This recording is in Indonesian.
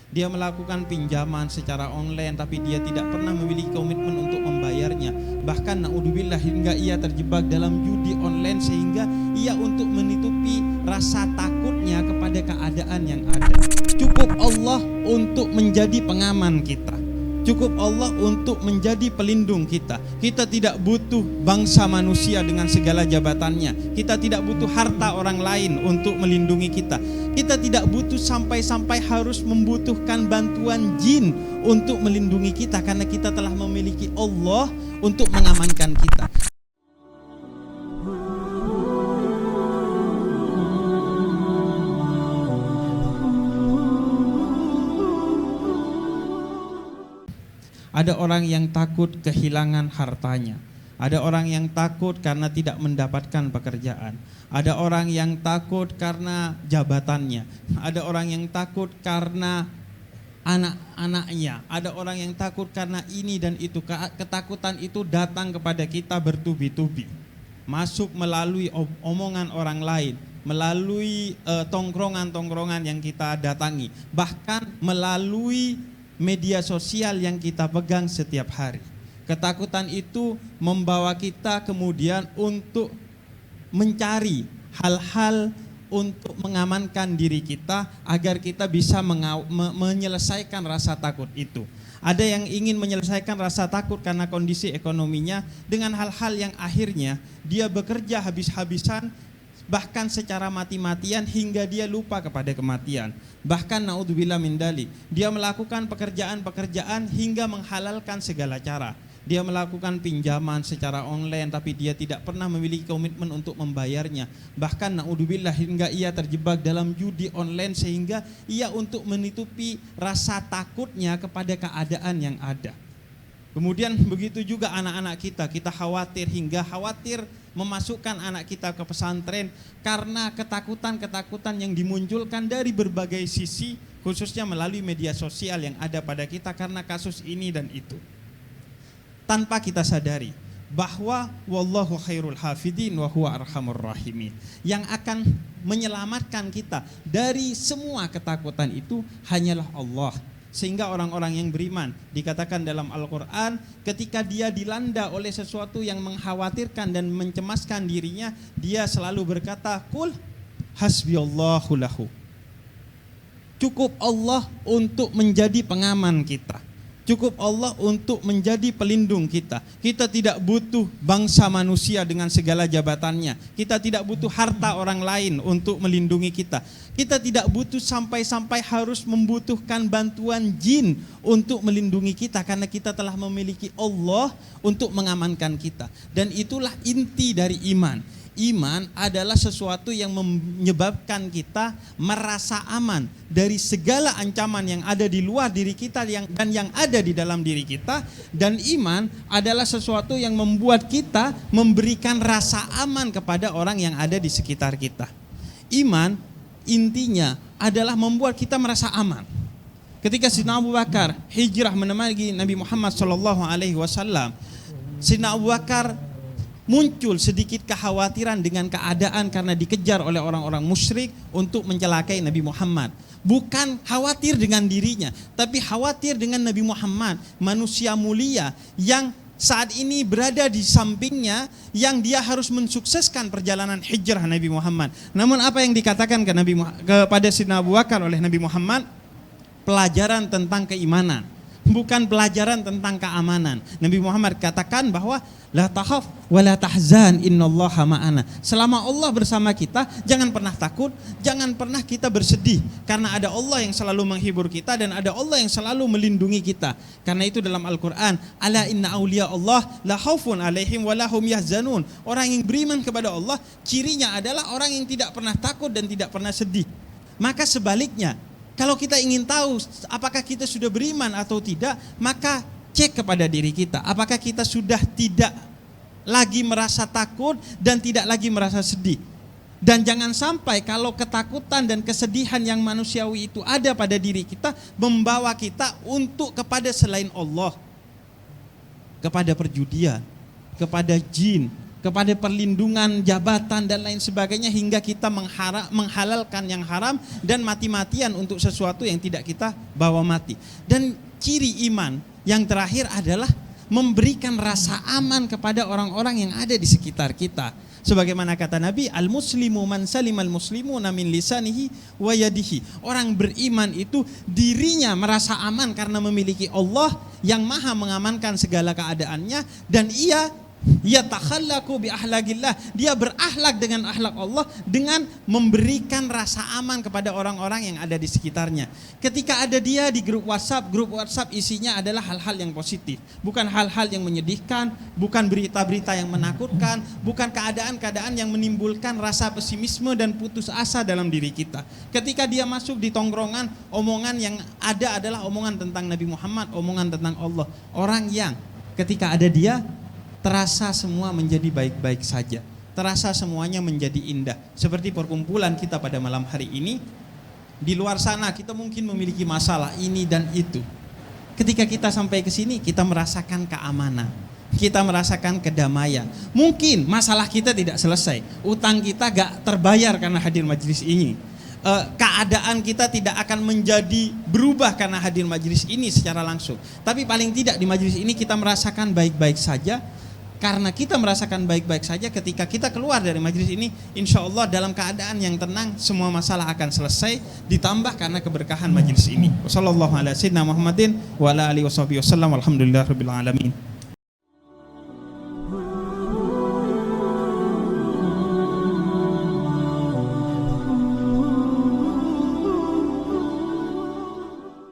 Dia melakukan pinjaman secara online tapi dia tidak pernah memiliki komitmen untuk membayarnya. Bahkan naudzubillah hingga ia terjebak dalam judi online sehingga ia untuk menutupi rasa takutnya kepada keadaan yang ada. Cukup Allah untuk menjadi pengaman kita. Cukup Allah untuk menjadi pelindung kita. Kita tidak butuh bangsa manusia dengan segala jabatannya. Kita tidak butuh harta orang lain untuk melindungi kita. Kita tidak butuh sampai-sampai harus membutuhkan bantuan jin untuk melindungi kita, karena kita telah memiliki Allah untuk mengamankan kita. Ada orang yang takut kehilangan hartanya. Ada orang yang takut karena tidak mendapatkan pekerjaan. Ada orang yang takut karena jabatannya. Ada orang yang takut karena anak-anaknya. Ada orang yang takut karena ini dan itu. Ketakutan itu datang kepada kita bertubi-tubi. Masuk melalui omongan orang lain, melalui tongkrongan-tongkrongan yang kita datangi, bahkan melalui media sosial yang kita pegang setiap hari. Ketakutan itu membawa kita kemudian untuk mencari hal-hal untuk mengamankan diri kita agar kita bisa menyelesaikan rasa takut itu. Ada yang ingin menyelesaikan rasa takut karena kondisi ekonominya dengan hal-hal yang akhirnya dia bekerja habis-habisan, bahkan secara mati-matian hingga dia lupa kepada kematian. Bahkan naudzubillah min dzalik, dia melakukan pekerjaan-pekerjaan hingga menghalalkan segala cara. Dia melakukan pinjaman secara online tapi dia tidak pernah memiliki komitmen untuk membayarnya. Bahkan naudzubillah hingga ia terjebak dalam judi online sehingga ia untuk menutupi rasa takutnya kepada keadaan yang ada. Kemudian begitu juga anak-anak kita khawatir hingga khawatir memasukkan anak kita ke pesantren karena ketakutan-ketakutan yang dimunculkan dari berbagai sisi, khususnya melalui media sosial yang ada pada kita karena kasus ini dan itu. Tanpa kita sadari bahwa wallahu khairul hafidin wa huwa arhamur rahimin. Yang akan menyelamatkan kita dari semua ketakutan itu hanyalah Allah. Sehingga orang-orang yang beriman dikatakan dalam Al-Quran, ketika dia dilanda oleh sesuatu yang mengkhawatirkan dan mencemaskan dirinya, dia selalu berkata, Qul hasbiyallahu lahu. Cukup Allah untuk menjadi pengaman kita. Cukup Allah untuk menjadi pelindung kita. Kita tidak butuh bangsa manusia dengan segala jabatannya. Kita tidak butuh harta orang lain untuk melindungi kita. Kita tidak butuh sampai-sampai harus membutuhkan bantuan jin untuk melindungi kita, karena kita telah memiliki Allah untuk mengamankan kita. Dan itulah inti dari iman. Iman adalah sesuatu yang menyebabkan kita merasa aman dari segala ancaman yang ada di luar diri kita dan yang ada di dalam diri kita. Dan iman adalah sesuatu yang membuat kita memberikan rasa aman kepada orang yang ada di sekitar kita. Iman intinya adalah membuat kita merasa aman. Ketika Sayyidina Abu Bakar hijrah menemani Nabi Muhammad SAW, Sayyidina Abu Bakar muncul sedikit kekhawatiran dengan keadaan karena dikejar oleh orang-orang musyrik untuk mencelakai Nabi Muhammad. Bukan khawatir dengan dirinya, tapi khawatir dengan Nabi Muhammad, manusia mulia yang saat ini berada di sampingnya, yang dia harus mensukseskan perjalanan hijrah Nabi Muhammad. Namun apa yang dikatakan kepada Sayyidina Abu Bakar oleh Nabi Muhammad? Pelajaran tentang keimanan, bukan pelajaran tentang keamanan. Nabi Muhammad katakan bahwa la takhaf wa la tahzan innallaha ma'ana. Selama Allah bersama kita, jangan pernah takut, jangan pernah kita bersedih, karena ada Allah yang selalu menghibur kita dan ada Allah yang selalu melindungi kita. Karena itu dalam Al-Qur'an, ala inna auliya Allah la khaufun alaihim wa lahum yahzanun. Orang yang beriman kepada Allah cirinya adalah orang yang tidak pernah takut dan tidak pernah sedih. Maka sebaliknya, kalau kita ingin tahu apakah kita sudah beriman atau tidak, maka cek kepada diri kita. Apakah kita sudah tidak lagi merasa takut dan tidak lagi merasa sedih. Dan jangan sampai kalau ketakutan dan kesedihan yang manusiawi itu ada pada diri kita, membawa kita untuk kepada selain Allah. Kepada perjudian, kepada jin, kepada perlindungan jabatan dan lain sebagainya, hingga kita menghalalkan yang haram dan mati-matian untuk sesuatu yang tidak kita bawa mati. Dan ciri iman yang terakhir adalah memberikan rasa aman kepada orang-orang yang ada di sekitar kita. Sebagaimana kata Nabi, al-muslimu man salimal muslimuna min lisanihi wa yadihi. Orang beriman itu dirinya merasa aman karena memiliki Allah yang maha mengamankan segala keadaannya, dan ia yatakhallaku bi ahlakillah, dia berakhlak dengan akhlak Allah dengan memberikan rasa aman kepada orang-orang yang ada di sekitarnya. Ketika ada dia di grup WhatsApp isinya adalah hal-hal yang positif, bukan hal-hal yang menyedihkan, bukan berita-berita yang menakutkan, bukan keadaan-keadaan yang menimbulkan rasa pesimisme dan putus asa dalam diri kita. Ketika dia masuk di tongkrongan, omongan yang ada adalah omongan tentang Nabi Muhammad, omongan tentang Allah. Orang yang ketika ada dia terasa semua menjadi baik-baik saja, terasa semuanya menjadi indah. Seperti perkumpulan kita pada malam hari ini. Di luar sana kita mungkin memiliki masalah ini dan itu. Ketika kita sampai ke sini, kita merasakan keamanan, kita merasakan kedamaian. Mungkin masalah kita tidak selesai, utang kita gak terbayar karena hadir majelis ini, keadaan kita tidak akan menjadi berubah karena hadir majelis ini secara langsung. Tapi paling tidak di majelis ini kita merasakan baik-baik saja. Karena kita merasakan baik-baik saja, ketika kita keluar dari majelis ini, insya Allah dalam keadaan yang tenang, semua masalah akan selesai, ditambah karena keberkahan majelis ini. Wassalamualaikum warahmatullahi wabarakatuh.